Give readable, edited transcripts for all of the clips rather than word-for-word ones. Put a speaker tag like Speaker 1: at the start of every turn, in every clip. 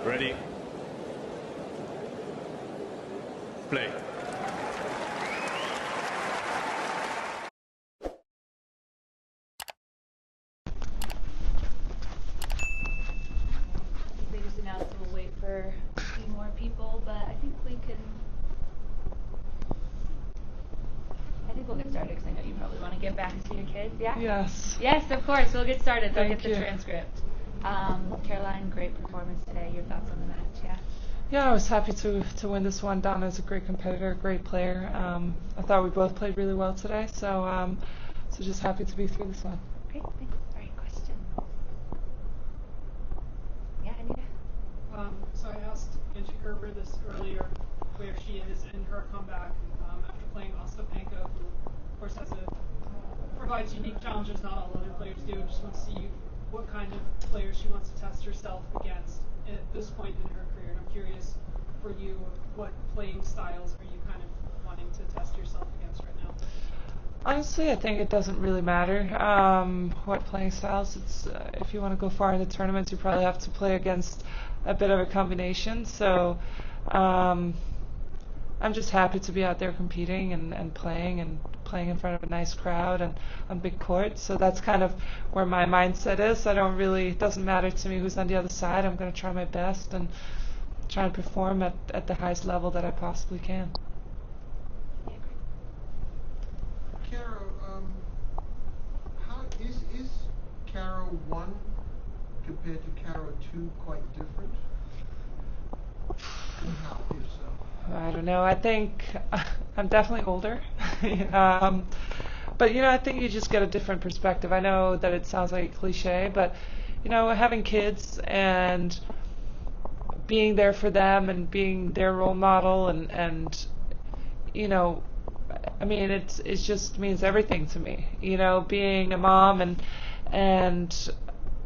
Speaker 1: Ready. Play.
Speaker 2: They just announced we'll wait for a few more people, but I think we can. I think we'll get started because I know you probably want to get back to your kids. Yeah?
Speaker 3: Yes.
Speaker 2: Yes, of course. We'll get started. They'll get the
Speaker 3: you.
Speaker 2: transcript. Caroline, great performance today. Your thoughts on the match? Yeah.
Speaker 3: Yeah, I was happy to win this one. Donna is a great competitor, great player. I thought we both played really well today, so just happy to be through this one.
Speaker 2: Great, thanks. All right, question. Yeah, Anita?
Speaker 4: So I asked Angie Kerber this earlier, where she is in her comeback after playing Ostapenko, who, of course, provides unique challenges not all other players do. Just want to see what kind of players she wants to test herself against at this point in her career. And I'm curious for you, what playing styles are you kind of wanting to test yourself against right now?
Speaker 3: Honestly, I think it doesn't really matter what playing styles. It's if you want to go far in the tournaments, you probably have to play against a bit of a combination. So I'm just happy to be out there competing and playing in front of a nice crowd and on big court. So that's kind of where my mindset is. It doesn't matter to me who's on the other side. I'm going to try my best and try and perform at the highest level that I possibly can.
Speaker 5: Caro, how is Caro 1 compared to Caro 2 quite different? And how, if so?
Speaker 3: I don't know. I think I'm definitely older. But, I think you just get a different perspective. I know that it sounds like a cliche, but, having kids and being there for them and being their role model and it just means everything to me. Being a mom and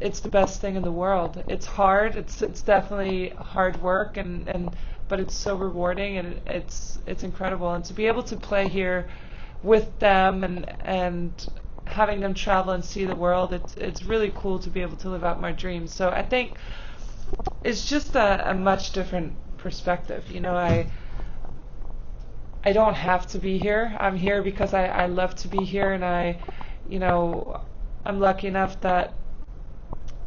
Speaker 3: it's the best thing in the world. It's hard. It's definitely hard work but it's so rewarding and it's incredible. And to be able to play here with them and having them travel and see the world, it's really cool to be able to live out my dreams. So I think it's just a much different perspective. I don't have to be here. I'm here because I love to be here, and I'm lucky enough that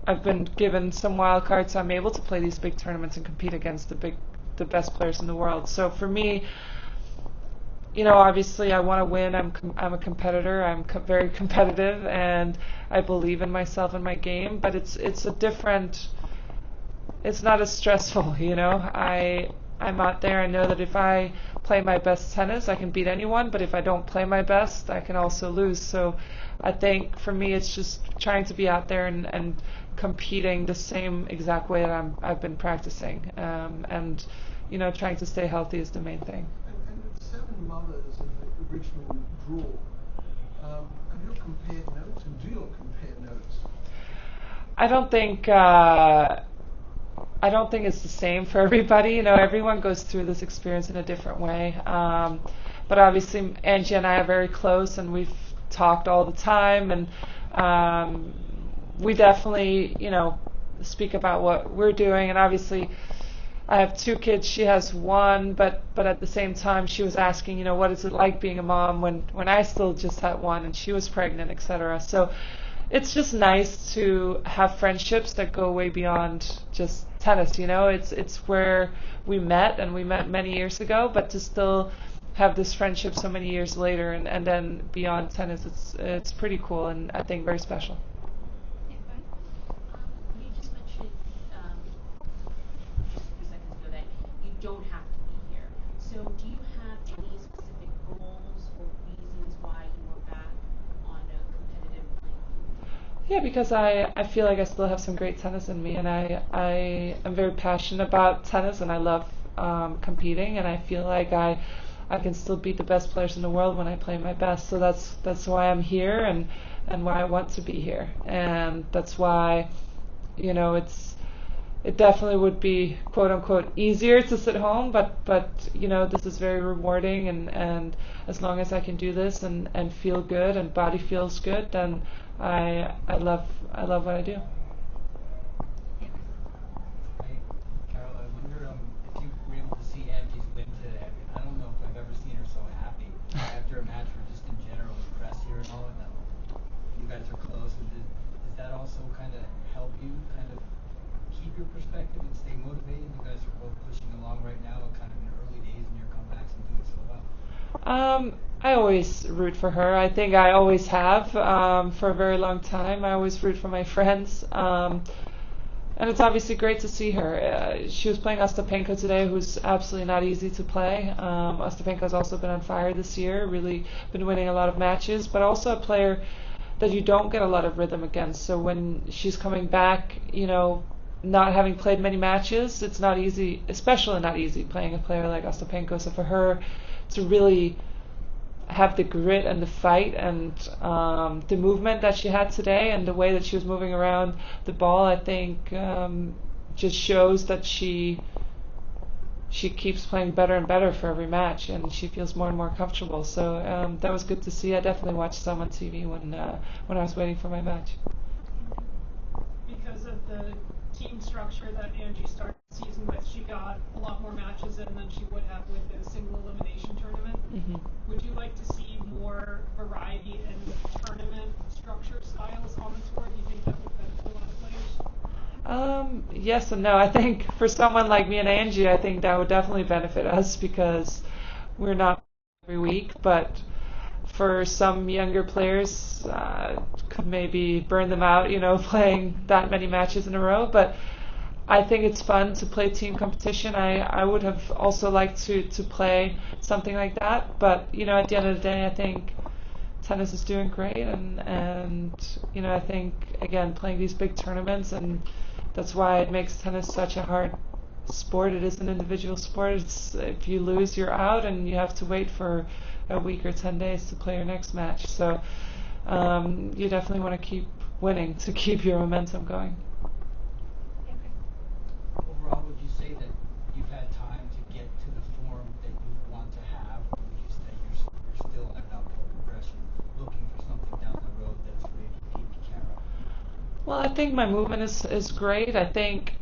Speaker 3: I've been given some wild cards, so I'm able to play these big tournaments and compete against the best players in the world. So for me, obviously I want to win. I'm a competitor. I'm very competitive, and I believe in myself and my game. But it's not as stressful. I'm out there. I know that if I play my best tennis, I can beat anyone. But if I don't play my best, I can also lose. So I think for me, it's just trying to be out there and competing the same exact way that I've been practicing. And trying to stay healthy is the main thing.
Speaker 5: And with 7 mothers in the original draw, have you compared notes, and do you compare notes?
Speaker 3: I don't think it's the same for everybody. Everyone goes through this experience in a different way. But obviously, Angie and I are very close, and we've talked all the time, and we definitely, speak about what we're doing. And obviously, I have 2 kids. She has 1, but at the same time, she was asking, what is it like being a mom when I still just had 1 and she was pregnant, etc. So it's just nice to have friendships that go way beyond just tennis. It's where we met, and we met many years ago, but to still have this friendship so many years later and then beyond tennis, it's pretty cool and I think very special.
Speaker 6: You just mentioned a few seconds ago that you don't have to be here. So do you have any specific goals or reasons why you are back on a competitive playing?
Speaker 3: Yeah, because I feel like I still have some great tennis in me, and I am very passionate about tennis, and I love competing, and I feel like I can still beat the best players in the world when I play my best. So that's why I'm here and why I want to be here. And that's why, it definitely would be quote unquote easier to sit home, but this is very rewarding, and as long as I can do this and feel good and body feels good, then I love what I do.
Speaker 7: Hey, Carol, your perspective and stay motivated? You guys are both pushing along right now, kind of in the early days in your comebacks and doing so well.
Speaker 3: I always root for her. I think I always have for a very long time. I always root for my friends. And it's obviously great to see her. She was playing Ostapenko today, who's absolutely not easy to play. Ostapenko's also been on fire this year, really been winning a lot of matches, but also a player that you don't get a lot of rhythm against. So when she's coming back, you know, not having played many matches, it's not easy, especially not easy playing a player like Ostapenko. So for her to really have the grit and the fight and the movement that she had today and the way that she was moving around the ball, I think just shows that she keeps playing better and better for every match, and she feels more and more comfortable. So that was good to see. I definitely watched some on TV when I was waiting for my match.
Speaker 4: Because of the team structure that Angie started the season with, she got a lot more matches in than she would have with a single elimination tournament.
Speaker 3: Mm-hmm.
Speaker 4: Would you like to see more variety in tournament structure styles on the tour? Do you think that would benefit a lot of players?
Speaker 3: Yes and no. I think for someone like me and Angie, I think that would definitely benefit us because we're not every week, but for some younger players, could maybe burn them out, you know, playing that many matches in a row. But I think it's fun to play team competition. I would have also liked to play something like that. But, you know, at the end of the day, I think tennis is doing great. And you know, I think, again, playing these big tournaments, and that's why it makes tennis such a hard sport. It is an individual sport. It's, if you lose, you're out, and you have to wait for a week or 10 days to play your next match. So you definitely want to keep winning to keep your momentum going.
Speaker 7: Overall, would you say that you've had time to get to the form that you want to have, or would you say you're still at an upward progression, looking for something down the road that's great to keep you carry?
Speaker 3: Well, I think my movement is great. I think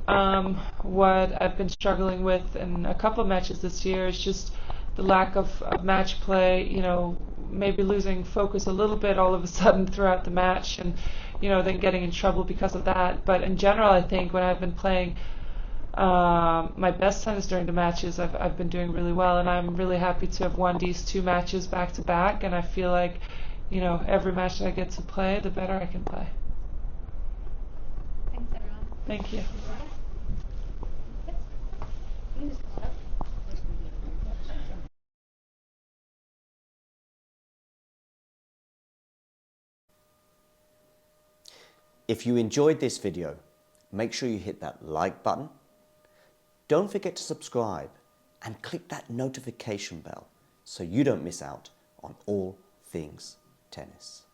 Speaker 3: what I've been struggling with in a couple of matches this year is just the lack of match play, you know, maybe losing focus a little bit all of a sudden throughout the match, and, you know, then getting in trouble because of that. But in general, I think when I've been playing my best tennis during the matches, I've been doing really well, and I'm really happy to have won these 2 matches back to back, and I feel like, you know, every match that I get to play, the better I can play.
Speaker 2: Thanks, everyone.
Speaker 3: Thank you.
Speaker 2: You can just come up.
Speaker 8: If you enjoyed this video, make sure you hit that like button. Don't forget to subscribe and click that notification bell so you don't miss out on all things tennis.